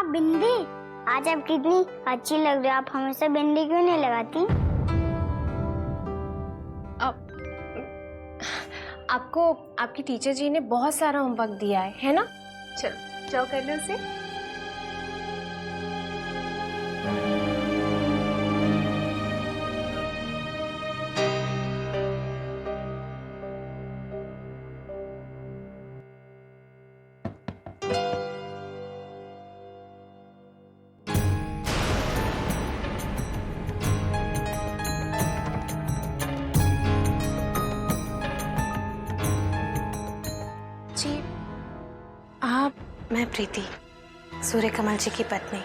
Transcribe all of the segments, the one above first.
हाँ बिंदी, आज आप कितनी अच्छी लग रही हो। आप हमेशा बिंदी क्यों नहीं लगाती? आपको आपकी टीचर जी ने बहुत सारा होमवर्क दिया है ना? चलो जाओ कर लो उसे। जी आप? मैं प्रीति, सूर्य कमल जी की पत्नी।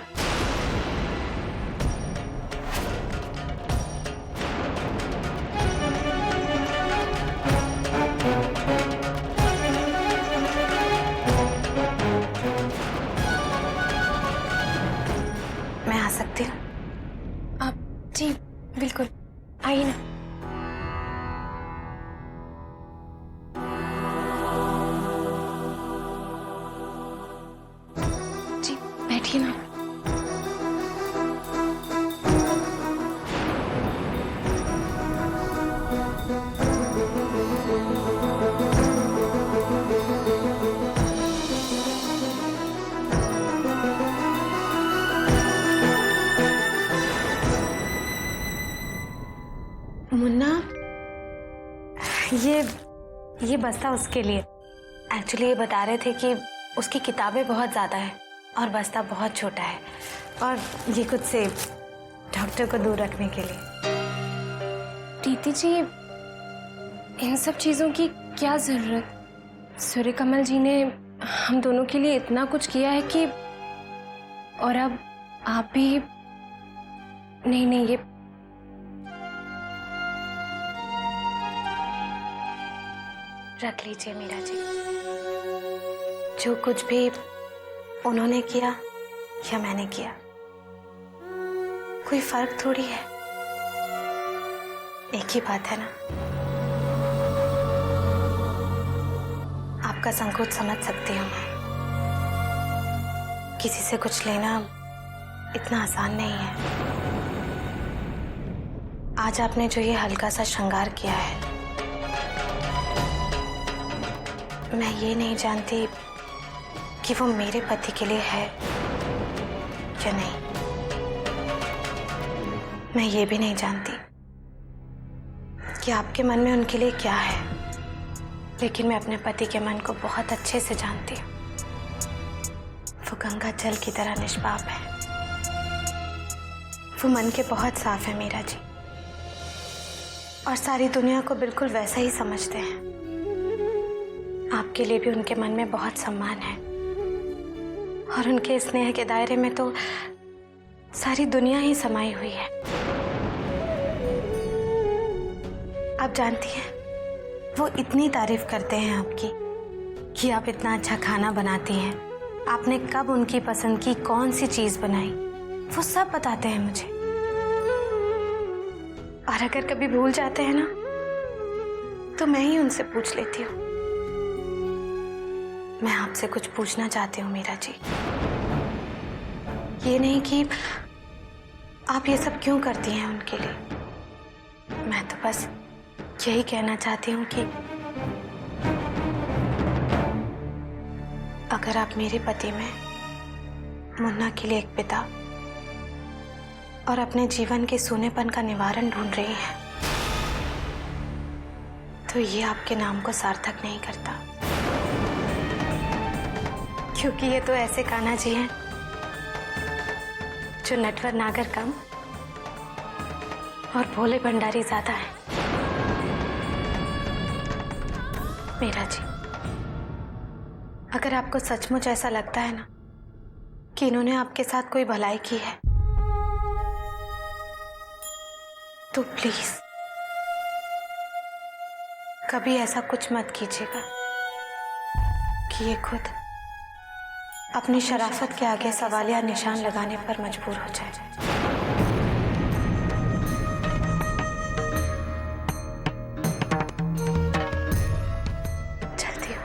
मैं आ सकती हूँ? आप? जी बिल्कुल, आइए ना। जी बैठिए ना। मुन्ना, ये बस्ता उसके लिए। एक्चुअली ये बता रहे थे कि उसकी किताबें बहुत ज़्यादा है और बस्ता बहुत छोटा है, और ये कुछ से डॉक्टर को दूर रखने के लिए। प्रीति जी, इन सब चीज़ों की क्या ज़रूरत? सूर्य कमल जी ने हम दोनों के लिए इतना कुछ किया है कि, और अब आप भी। नहीं, ये रख लीजिए मीरा जी। जो कुछ भी उन्होंने किया या मैंने किया, कोई फर्क थोड़ी है, एक ही बात है ना। आपका संकोच समझ सकती हूँ मैं। किसी से कुछ लेना इतना आसान नहीं है। आज आपने जो ये हल्का सा श्रृंगार किया है, मैं ये नहीं जानती कि वो मेरे पति के लिए है या नहीं। मैं ये भी नहीं जानती कि आपके मन में उनके लिए क्या है, लेकिन मैं अपने पति के मन को बहुत अच्छे से जानती हूँ। वो गंगा जल की तरह निष्पाप है। वो मन के बहुत साफ है मीरा जी, और सारी दुनिया को बिल्कुल वैसा ही समझते हैं। आपके लिए भी उनके मन में बहुत सम्मान है, और उनके स्नेह के दायरे में तो सारी दुनिया ही समाई हुई है। आप जानती हैं, वो इतनी तारीफ करते हैं आपकी कि आप इतना अच्छा खाना बनाती हैं, आपने कब उनकी पसंद की कौन सी चीज बनाई, वो सब बताते हैं मुझे। और अगर कभी भूल जाते हैं ना, तो मैं ही उनसे पूछ लेती हूँ। मैं आपसे कुछ पूछना चाहती हूँ मीरा जी। ये नहीं कि आप ये सब क्यों करती हैं उनके लिए। मैं तो बस यही कहना चाहती हूँ कि अगर आप मेरे पति में मुन्ना के लिए एक पिता और अपने जीवन के सूनेपन का निवारण ढूंढ रही हैं, तो ये आपके नाम को सार्थक नहीं करता। क्योंकि ये तो ऐसे कान्हा जी हैं जो नटवर नागर कम और भोले भंडारी ज्यादा है। मीरा जी, अगर आपको सचमुच ऐसा लगता है ना कि इन्होंने आपके साथ कोई भलाई की है, तो प्लीज कभी ऐसा कुछ मत कीजिएगा कि ये खुद अपनी शराफत के आगे सवालिया निशान लगाने पर मजबूर हो जाए। चलती हूँ।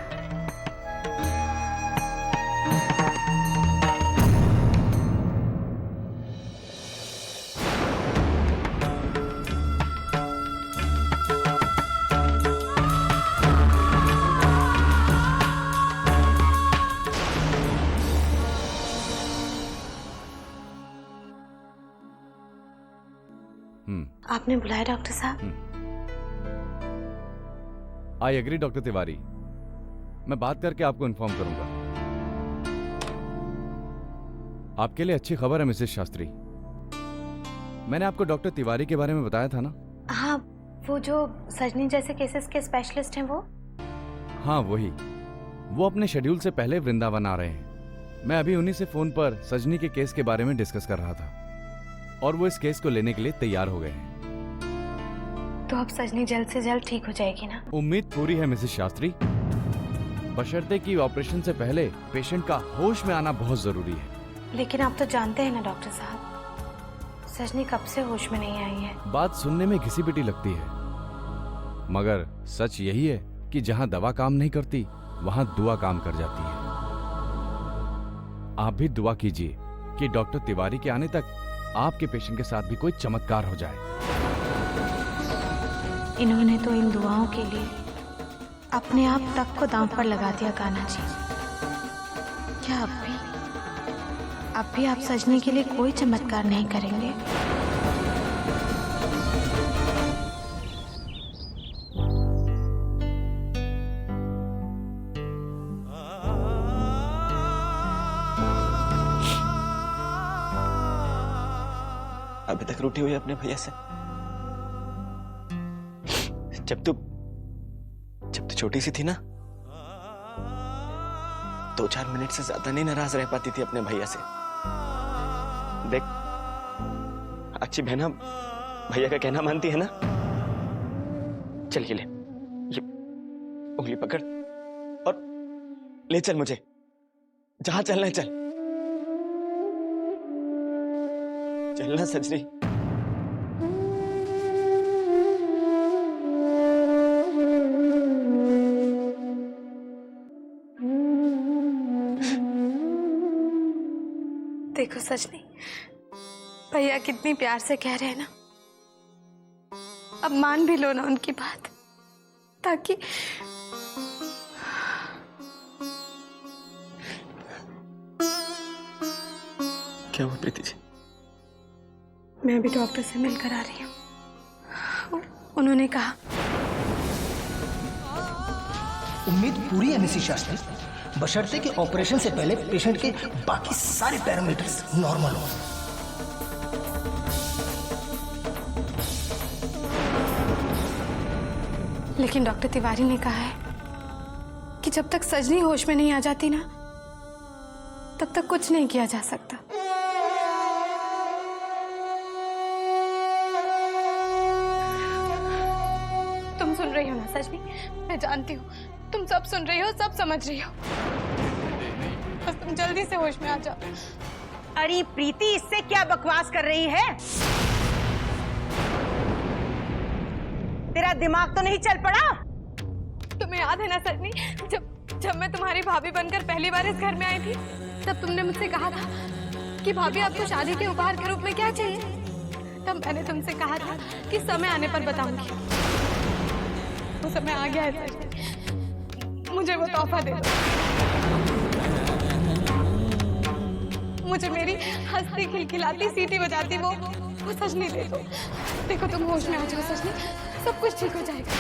आपने बुलाया डॉक्टर साहब? आई एग्री डॉक्टर तिवारी, मैं बात करके आपको इन्फॉर्म करूंगा। आपके लिए अच्छी खबर है मिसेस शास्त्री। मैंने आपको डॉक्टर तिवारी के बारे में बताया था ना? हाँ, वो जो सजनी जैसे केसेस के स्पेशलिस्ट हैं वो? हाँ वही। वो अपने शेड्यूल से पहले वृंदावन आ रहे हैं। मैं अभी उन्हीं से फोन पर सजनी के केस के बारे में डिस्कस कर रहा था और वो इस केस को लेने के लिए तैयार हो गए हैं। तो अब सजनी जल्द से जल्द ठीक हो जाएगी ना? उम्मीद पूरी है मिसेस शास्त्री, बशर्ते कि ऑपरेशन से पहले पेशेंट का होश में आना बहुत जरूरी है। लेकिन आप तो जानते हैं ना डॉक्टर साहब, सजनी कब से होश में नहीं आई है। बात सुनने में घिसी पिटी लगती है, मगर सच यही है कि जहां दवा काम नहीं करती वहां दुआ काम कर जाती है। आप भी दुआ कीजिए कि डॉक्टर तिवारी के आने तक आपके पेशेंट के साथ भी कोई चमत्कार हो जाए। इन्होंने तो इन दुआओं के लिए अपने आप तक को दांव पर लगा दिया कान्हा जी। क्या अब भी आप सजनी के लिए कोई चमत्कार नहीं करेंगे? अभी तक रूठी हुई है अपने भैया से। जब तू छोटी सी थी ना, 2-4 मिनट से ज्यादा नहीं नाराज रह पाती थी अपने भैया से। देख, अच्छी बहना भैया का कहना मानती है ना। चल ये उंगली पकड़ और ले चल मुझे, जहां चलना है चल। चलना सजनी। देखो सजनी, भैया कितनी प्यार से कह रहे हैं ना, अब मान भी लो ना उनकी बात, ताकि क्या हुआ प्रीति जी? मैं अभी डॉक्टर से मिलकर आ रही हूँ। उन्होंने कहा उम्मीद पूरी है मिसेस शास्त्री, बशर्ते कि ऑपरेशन से पहले पेशेंट के बाकी सारे पैरामीटर्स नॉर्मल हो। लेकिन डॉक्टर तिवारी ने कहा है कि जब तक सजनी होश में नहीं आ जाती ना, तब तक कुछ नहीं किया जा सकता। तुम सुन रही हो ना सजनी? मैं जानती हूँ तुम सब सुन रही हो, सब समझ रही हो। बस तुम जल्दी से होश में आ जाओ। अरे प्रीति, इससे क्या बकवास कर रही है? तेरा दिमाग तो नहीं चल पड़ा? तुम्हें याद है ना सजनी, जब मैं तुम्हारी भाभी बनकर पहली बार इस घर में आई थी, तब तुमने मुझसे कहा था कि भाभी आपको शादी के उपहार के रूप में क्या चाहिए? तब मैंने तुमसे कहा था कि समय आने पर बताऊंगी। वो समय आ गया है सजनी, मुझे वो तोहफा दे दो। मुझे मेरी हंसती खिलखिलाती सीटी बजाती वो सजनी दे दो। देखो तुम होश में आ जाओ सजनी, सब कुछ ठीक हो जाएगा।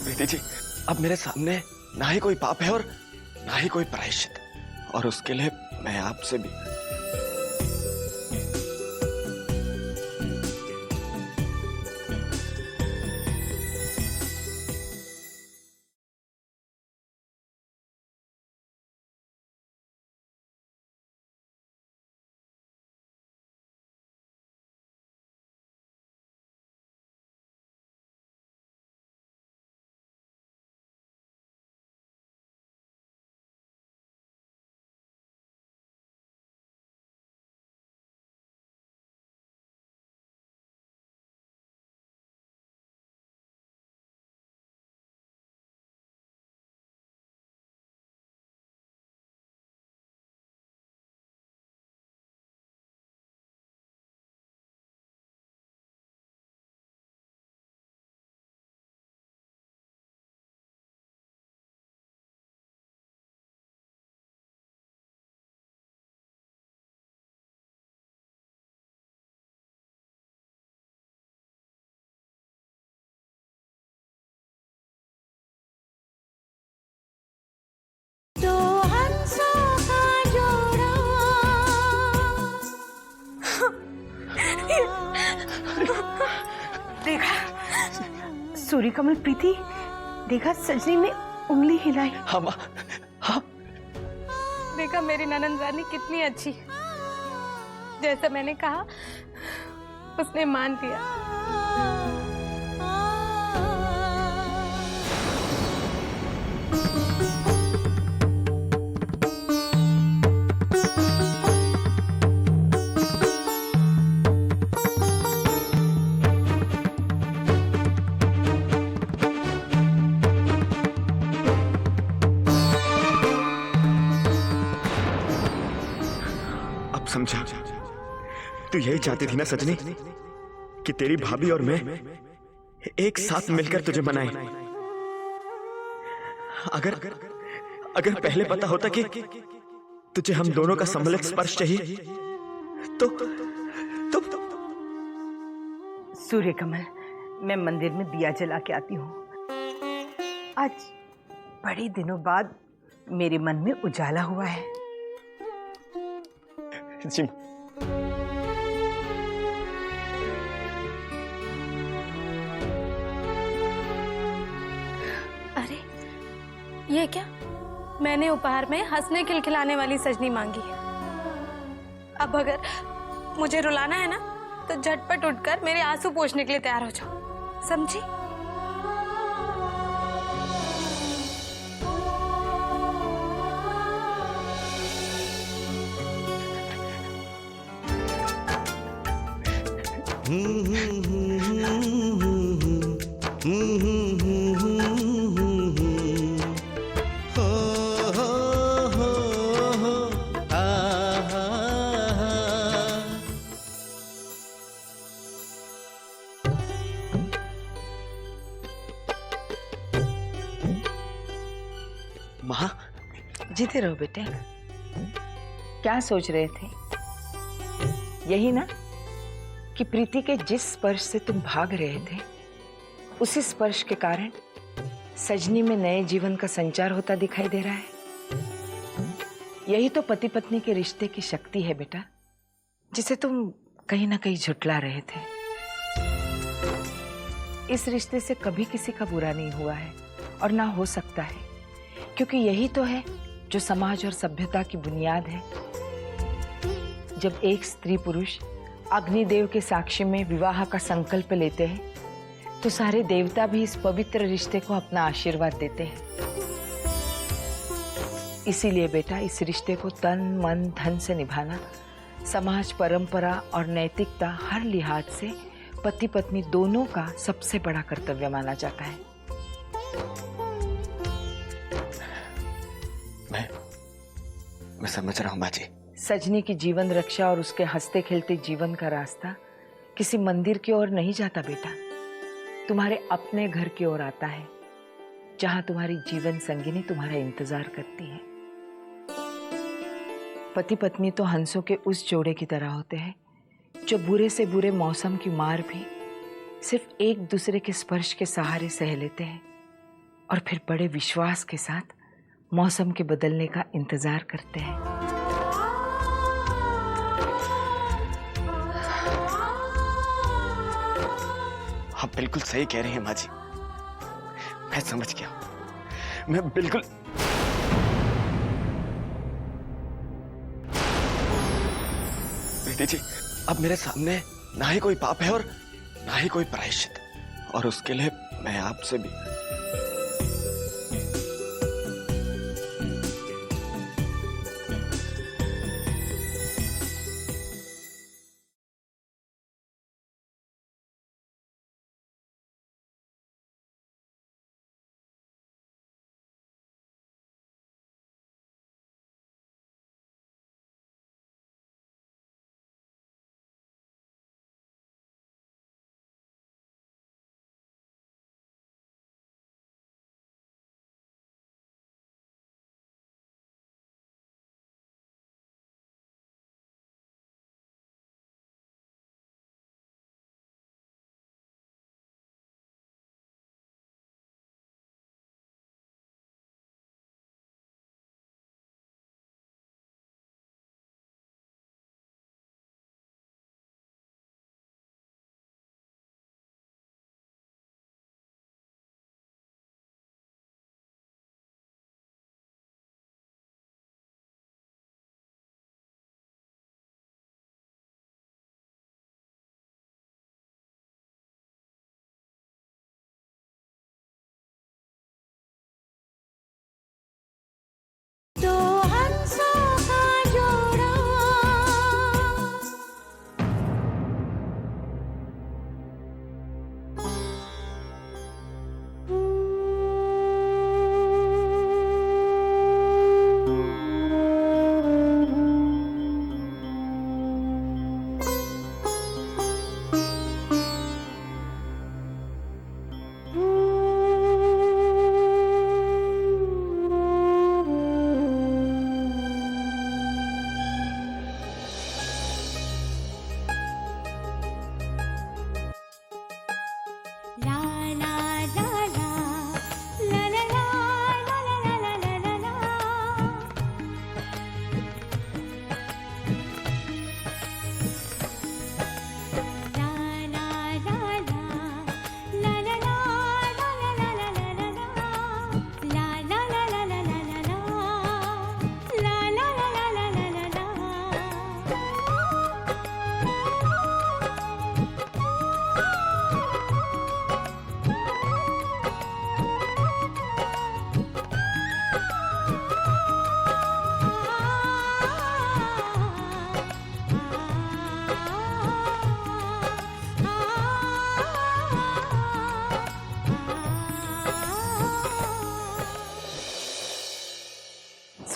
प्रीति जी, अब मेरे सामने ना ही कोई पाप है और ना ही कोई प्रायश्चित, और उसके लिए मैं आपसे भी सूर्य कमल प्रीति, देखा सजनी ने उंगली हिलाई। हाँ माँ, हाँ। देखा मेरी ननंद रानी कितनी अच्छी, जैसा मैंने कहा उसने मान दिया। अब समझा, तू यही चाहती थी ना सजनी, कि तेरी भाभी और मैं एक साथ मिलकर तुझे मनाएं। अगर पहले पता होता कि तुझे हम दोनों का सम्मिलित स्पर्श चाहिए तो सूर्य कमल, मैं मंदिर में दिया जला के आती हूँ। आज बड़े दिनों बाद मेरे मन में उजाला हुआ है। जी। अरे ये क्या, मैंने उपहार में हंसने खिलखिलाने वाली सजनी मांगी है। अब अगर मुझे रुलाना है ना तो झटपट उठकर मेरे आंसू पोंछने के लिए तैयार हो जाओ, समझी? माँ, जीते रहो बेटे। क्या सोच रहे थे? यही ना कि प्रीति के जिस स्पर्श से तुम भाग रहे थे, उसी स्पर्श के कारण सजनी में नए जीवन का संचार होता दिखाई दे रहा है। यही तो पति पत्नी के रिश्ते की शक्ति है बेटा, जिसे तुम कहीं ना कहीं झुठला रहे थे। इस रिश्ते से कभी किसी का बुरा नहीं हुआ है और ना हो सकता है, क्योंकि यही तो है जो समाज और सभ्यता की बुनियाद है। जब एक स्त्री पुरुष अग्निदेव के साक्ष्य में विवाह का संकल्प लेते हैं, तो सारे देवता भी इस पवित्र रिश्ते को अपना आशीर्वाद देते हैं। इसीलिए बेटा, इस रिश्ते को तन मन धन से निभाना समाज, परंपरा और नैतिकता हर लिहाज से पति पत्नी दोनों का सबसे बड़ा कर्तव्य माना जाता है। मैं समझ रहा हूँ बाजी। सजनी की जीवन रक्षा और उसके हंसते खेलते जीवन का रास्ता किसी मंदिर की ओर नहीं जाता बेटा, तुम्हारे अपने घर की ओर आता है, जहां तुम्हारी जीवन संगिनी तुम्हारा इंतजार करती है। पति पत्नी तो हंसों के उस जोड़े की तरह होते हैं जो बुरे से बुरे मौसम की मार भी सिर्फ एक दूसरे के स्पर्श के सहारे सह लेते हैं और फिर बड़े विश्वास के साथ मौसम के बदलने का इंतजार करते हैं। आप बिल्कुल सही कह रही हैं माँ जी, मैं समझ गया। मैं बिल्कुल प्रीति जी, अब मेरे सामने ना ही कोई पाप है और ना ही कोई प्रायश्चित, और उसके लिए मैं आपसे भी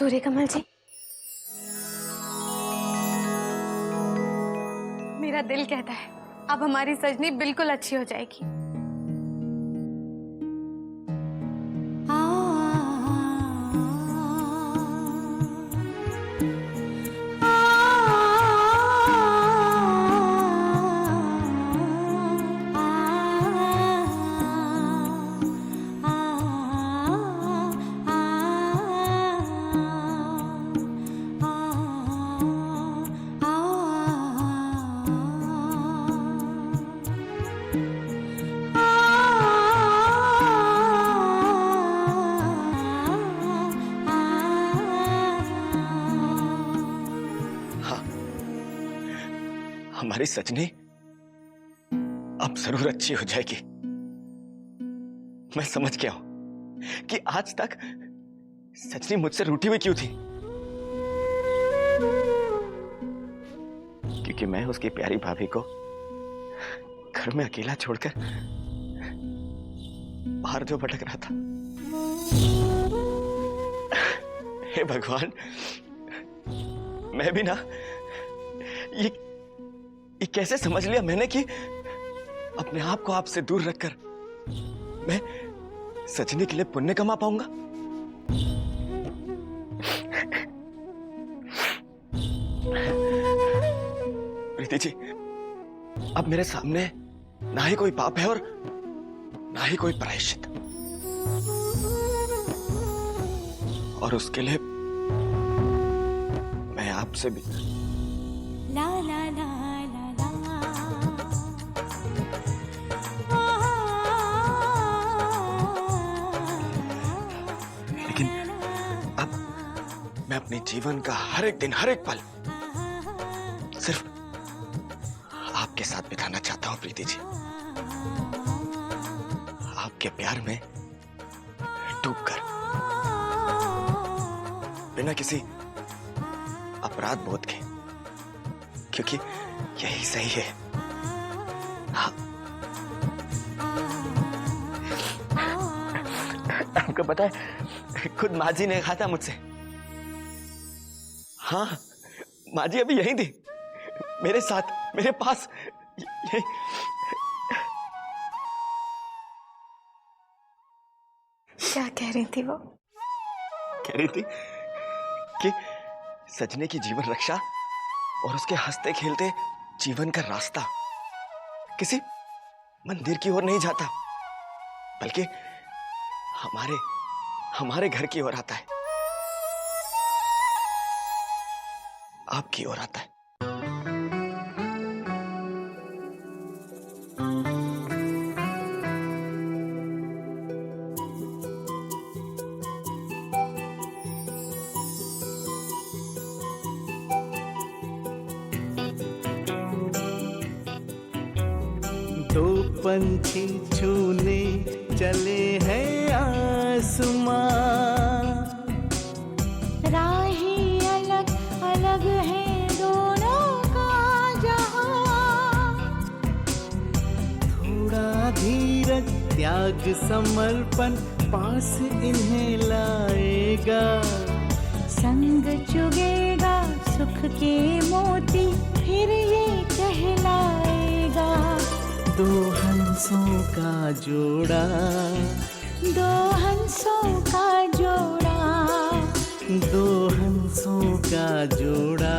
सूर्यकमल जी, मेरा दिल कहता है अब हमारी सजनी बिल्कुल अच्छी हो जाएगी। हमारी सजनी अब जरूर अच्छी हो जाएगी। मैं समझ गया हूं कि आज तक सजनी मुझसे रूठी हुई क्यों थी, क्योंकि मैं उसकी प्यारी भाभी को घर में अकेला छोड़कर बाहर जो भटक रहा था। हे भगवान, मैं भी ना ये कैसे समझ लिया मैंने कि अपने आप को आपसे दूर रखकर मैं सजनी के लिए पुण्य कमा पाऊंगा। प्रीति जी, अब मेरे सामने ना ही कोई पाप है और ना ही कोई प्रायश्चित, और उसके लिए मैं आपसे भी ला ला ला मैं अपने जीवन का हर एक दिन, हर एक पल सिर्फ आपके साथ बिताना चाहता हूं प्रीति जी। आपके प्यार में डूबकर, बिना किसी अपराध बोध के, क्योंकि यही सही है। हाँ। आपको पता है, खुद माँ जी ने कहा था मुझसे। हाँ, माँ जी अभी यहीं थी, मेरे साथ, मेरे पास। क्या कह रही थी वो? कह रही थी कि सजने की जीवन रक्षा और उसके हंसते खेलते जीवन का रास्ता किसी मंदिर की ओर नहीं जाता, बल्कि हमारे घर की ओर आता है, आपकी ओर आता है। दो पंछी छूने चले हैं आसमां, राहें अलग अलग हैं दोनों का जहां, थोड़ा धीरज त्याग समर्पण पास इन्हें लाएगा, संग चुगेगा सुख के मोती फिर ये कहलाएगा, दो हंसों का जोड़ा, दो हंसों का जोड़ा, दो हंसों का जोड़ा।